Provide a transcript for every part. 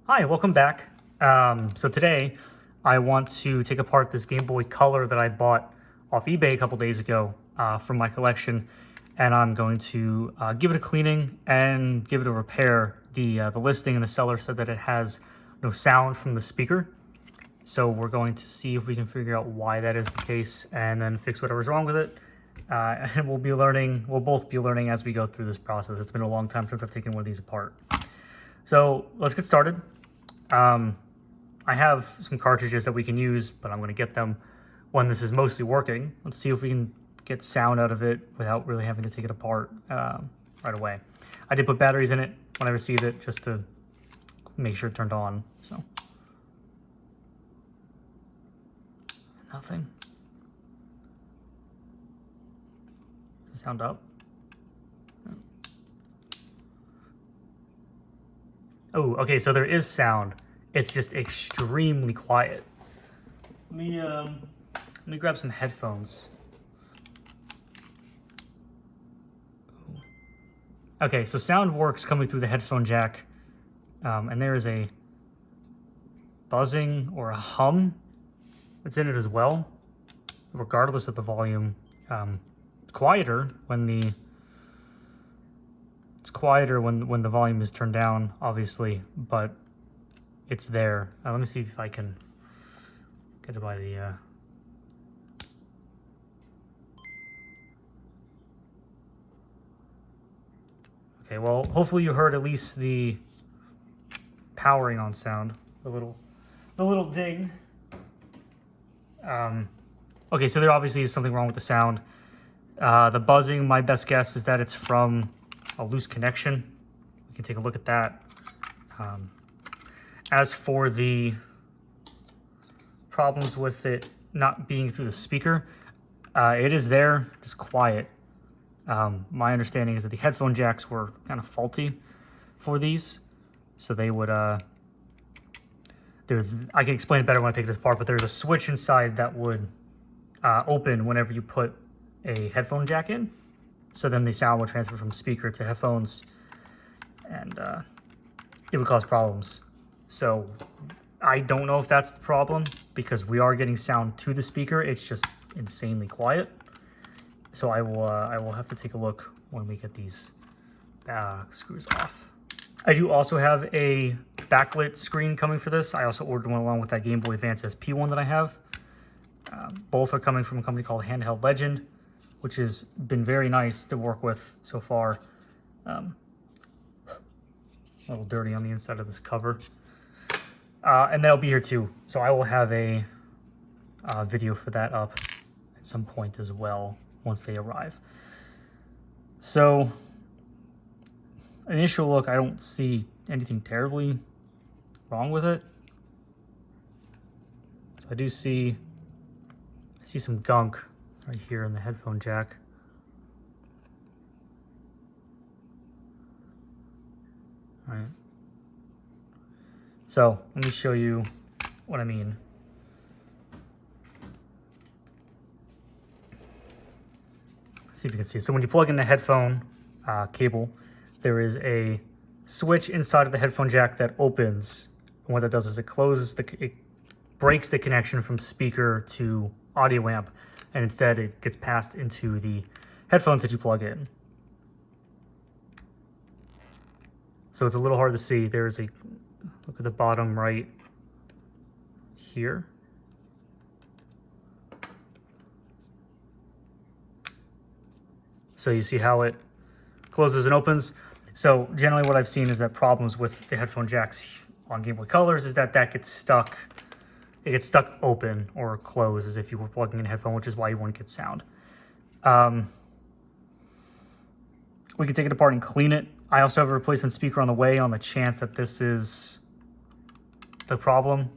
Hi, welcome back. So today I want to take apart this Gameboy Color that I bought off eBay a couple days ago from my collection, and I'm going to give it a cleaning and give it a repair. The listing and the seller said that it has no sound from the speaker, so we're going to see if we can figure out why that is the case and then fix whatever's wrong with it. And we'll both be learning as we go through this process. It's been a long time since I've taken one of these apart. So let's get started. I have some cartridges that we can use, but I'm going to get them when this is mostly working. Let's see if we can get sound out of it without really having to take it apart right away. I did put batteries in it when I received it just to make sure it turned on. So nothing. Does it sound up? Oh, okay, so there is sound. It's just extremely quiet. Let me grab some headphones. Okay, so sound works coming through the headphone jack, and there is a buzzing or a hum that's in it as well, regardless of the volume. It's quieter when the volume is turned down, obviously, but it's there. Let me see if I can get it by the Okay, well, hopefully you heard at least the powering on sound, the little ding. Okay, so there obviously is something wrong with the sound. The buzzing, my best guess is that it's from a loose connection. We can take a look at that. As for the problems with it not being through the speaker, it is there, just quiet. My understanding is that the headphone jacks were kind of faulty for these, so they would, I can explain it better when I take this apart, but there's a switch inside that would open whenever you put a headphone jack in. So then the sound would transfer from speaker to headphones, and it would cause problems. So I don't know if that's the problem, because we are getting sound to the speaker. It's just insanely quiet. So I will have to take a look when we get these screws off. I do also have a backlit screen coming for this. I also ordered one along with that Game Boy Advance SP one that I have. Both are coming from a company called Handheld Legend, which has been very nice to work with so far. A little dirty on the inside of this cover. And that'll be here too. So I will have a video for that up at some point as well once they arrive. So initial look, I don't see anything terribly wrong with it. So I see some gunk right here in the headphone jack. All right. So let me show you what I mean. See if you can see. So when you plug in the headphone cable, there is a switch inside of the headphone jack that opens. And what that does is it breaks the connection from speaker to audio amp, and instead it gets passed into the headphones that you plug in. So it's a little hard to see. There's a look at the bottom right here. So you see how it closes and opens. So generally what I've seen is that problems with the headphone jacks on Game Boy Colors is that gets stuck. It gets stuck open or closed as if you were plugging in a headphone, which is why you won't get sound. We can take it apart and clean it. I also have a replacement speaker on the way on the chance that this is the problem.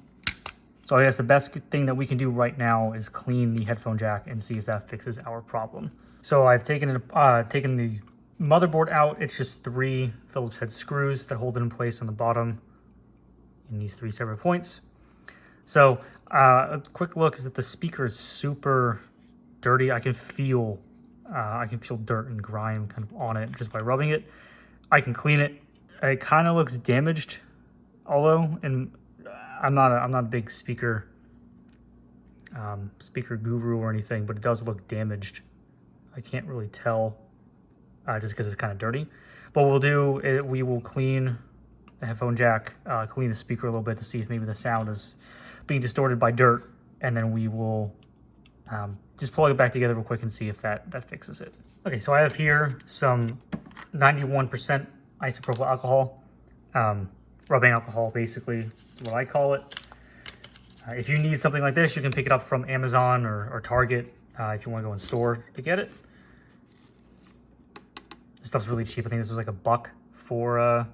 So I guess the best thing that we can do right now is clean the headphone jack and see if that fixes our problem. So I've taken the motherboard out. It's just 3 Phillips head screws that hold it in place on the bottom in these 3 separate points. So a quick look is that the speaker is super dirty. I can feel dirt and grime kind of on it just by rubbing it. I can clean it. It kind of looks damaged Although, and I'm not a big speaker guru or anything, but it does look damaged. I can't really tell just because it's kind of dirty. But what we'll do is we will clean the headphone jack, clean the speaker a little bit to see if maybe the sound is being distorted by dirt, and then we will just plug it back together real quick and see if that fixes it. Okay, so I have here some 91% isopropyl alcohol, rubbing alcohol basically is what I call it. If you need something like this, you can pick it up from Amazon or Target if you want to go in store to get it. This stuff's really cheap. I think this was like $1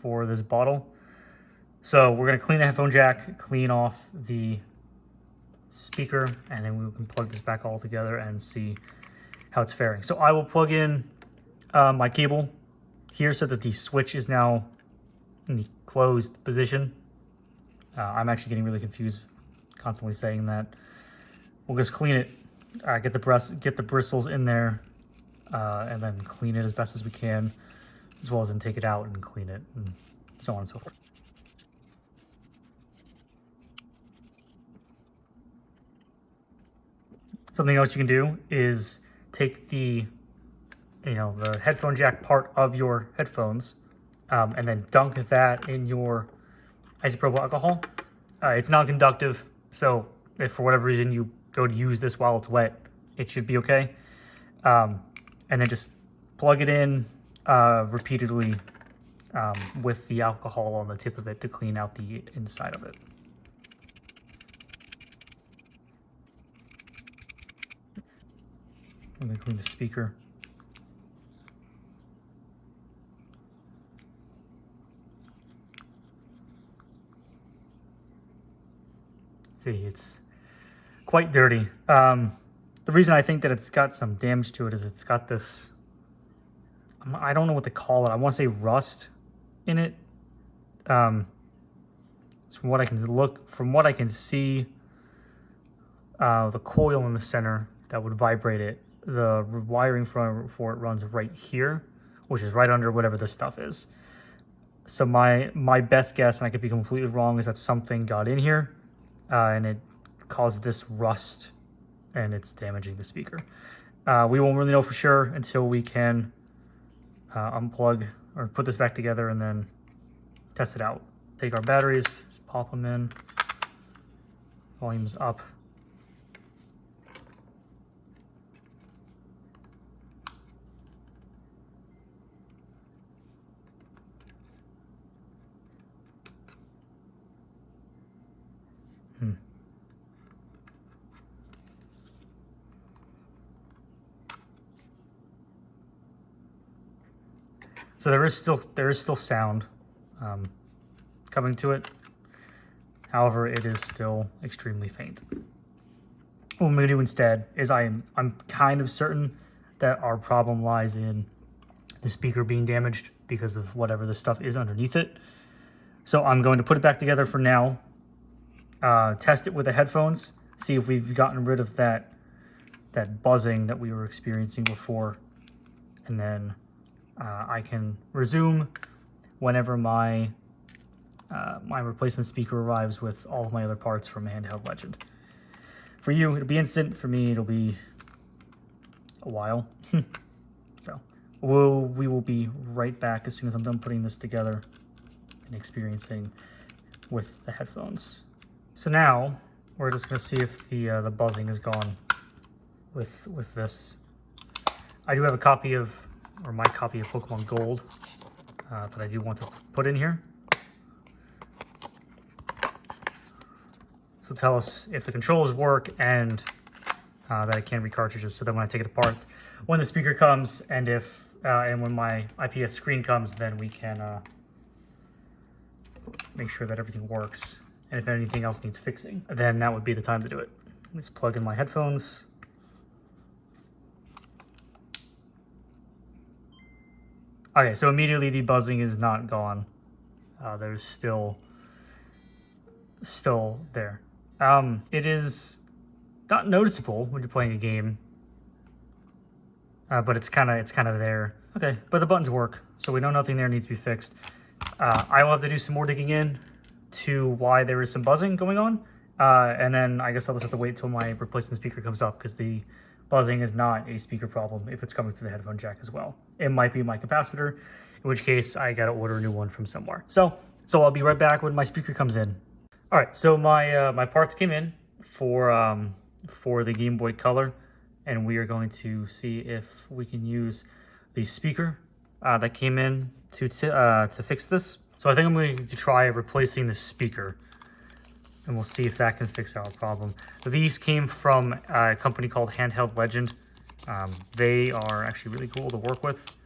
for this bottle. So we're gonna clean the headphone jack, clean off the speaker, and then we can plug this back all together and see how it's faring. So I will plug in my cable here so that the switch is now in the closed position. I'm actually getting really confused constantly saying that. We'll just clean it, get the bristles in there, and then clean it as best as we can, as well as then take it out and clean it, and so on and so forth. Something else you can do is take the headphone jack part of your headphones and then dunk that in your isopropyl alcohol. It's non-conductive, so if for whatever reason you go to use this while it's wet, it should be okay. And then just plug it in repeatedly with the alcohol on the tip of it to clean out the inside of it. I'm going to clean the speaker. See, it's quite dirty. The reason I think that it's got some damage to it is it's got this, I don't know what to call it. I want to say rust in it. From what I can see, the coil in the center that would vibrate it, the wiring for it runs right here, which is right under whatever this stuff is. So my best guess, and I could be completely wrong, is that something got in here and it caused this rust and it's damaging the speaker. We won't really know for sure until we can unplug or put this back together and then test it out. Take our batteries, just pop them in, volume's up. So there is still sound coming to it. However, it is still extremely faint. What I'm going to do instead is I'm kind of certain that our problem lies in the speaker being damaged because of whatever the stuff is underneath it. So I'm going to put it back together for now, test it with the headphones, see if we've gotten rid of that buzzing that we were experiencing before, and then I can resume whenever my replacement speaker arrives with all of my other parts from Handheld Legend. For you, it'll be instant. For me, it'll be a while. So we will be right back as soon as I'm done putting this together and experiencing with the headphones. So now we're just going to see if the buzzing is gone with this. I do have a copy of, or my copy of Pokemon Gold that I do want to put in here. So tell us if the controls work and that I can read cartridges, so that when I take it apart, when the speaker comes and and when my IPS screen comes, then we can make sure that everything works. And if anything else needs fixing, then that would be the time to do it. Let's plug in my headphones. Okay, so immediately the buzzing is not gone. There's still there. It is not noticeable when you're playing a game, but it's kind of there. Okay, but the buttons work, so we know nothing there needs to be fixed. I will have to do some more digging in to why there is some buzzing going on. And then I guess I'll just have to wait till my replacement speaker comes up, because the buzzing is not a speaker problem if it's coming through the headphone jack as well. It might be my capacitor, in which case I got to order a new one from somewhere. So I'll be right back when my speaker comes in. All right, so my parts came in for the Game Boy Color, and we are going to see if we can use the speaker that came in to fix this. So I think I'm going to try replacing the speaker, and we'll see if that can fix our problem. These came from a company called Handheld Legend. They are actually really cool to work with.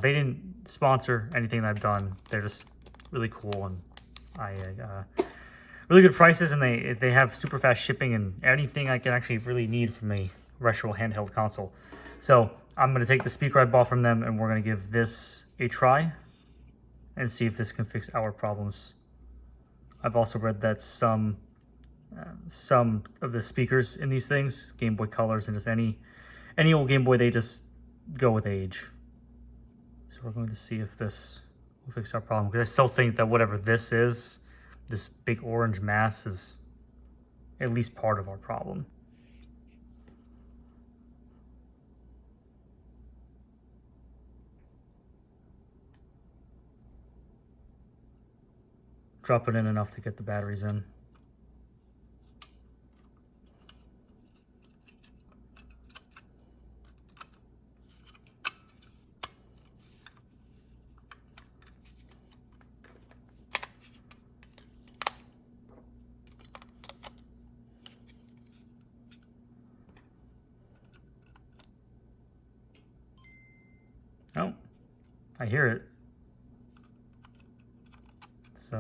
They didn't sponsor anything that I've done. They're just really cool, and really good prices, and they have super fast shipping and anything I can actually really need from a retro handheld console. So I'm going to take the speaker I bought from them, and we're going to give this a try and see if this can fix our problems. I've also read that some of the speakers in these things, Game Boy Colors and just any old Game Boy, they just go with age. So we're going to see if this will fix our problem, because I still think that whatever this is, this big orange mass, is at least part of our problem. Drop it in enough to get the batteries in. Oh, I hear it. It's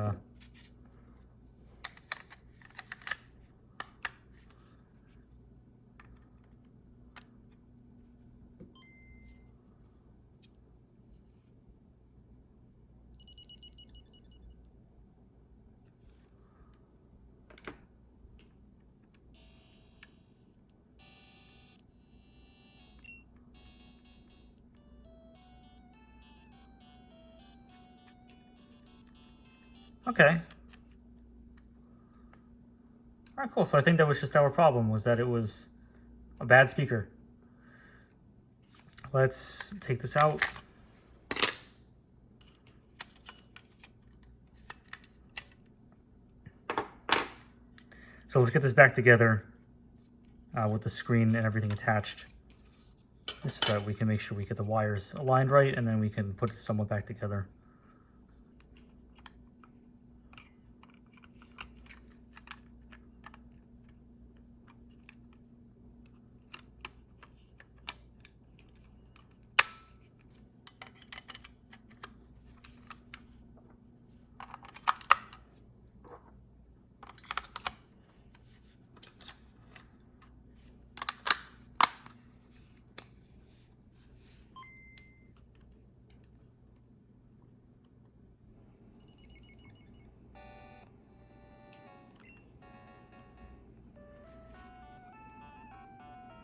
okay. All right, cool. So I think that was just our problem, was that it was a bad speaker. Let's take this out. So let's get this back together with the screen and everything attached, just so that we can make sure we get the wires aligned right, and then we can put it somewhat back together.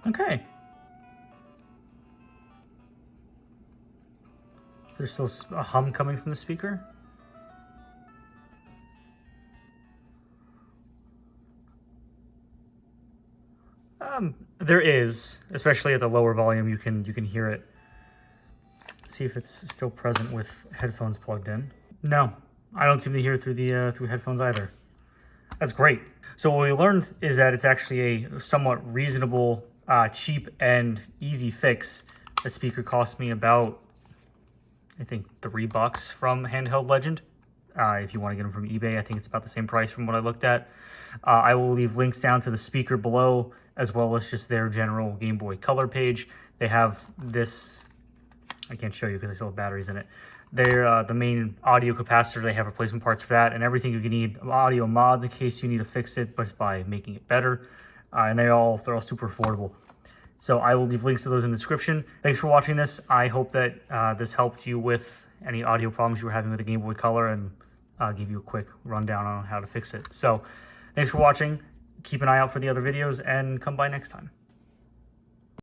Okay. Is there still a hum coming from the speaker? There is, especially at the lower volume. You can hear it. Let's see if it's still present with headphones plugged in. No, I don't seem to hear it through the through headphones either. That's great. So what we learned is that it's actually a somewhat reasonable, cheap and easy fix. The speaker cost me about, I think, $3 from Handheld Legend. If you want to get them from eBay, I think it's about the same price from what I looked at. I will leave links down to the speaker below, as well as just their general Game Boy Color page. They have this, I can't show you because I still have batteries in it. They're the main audio capacitor. They have replacement parts for that and everything you can need. Audio mods in case you need to fix it, but by making it better. And they're all super affordable. So I will leave links to those in the description. Thanks for watching this. I hope that this helped you with any audio problems you were having with the Game Boy Color, and give you a quick rundown on how to fix it. So thanks for watching. Keep an eye out for the other videos, and come by next time.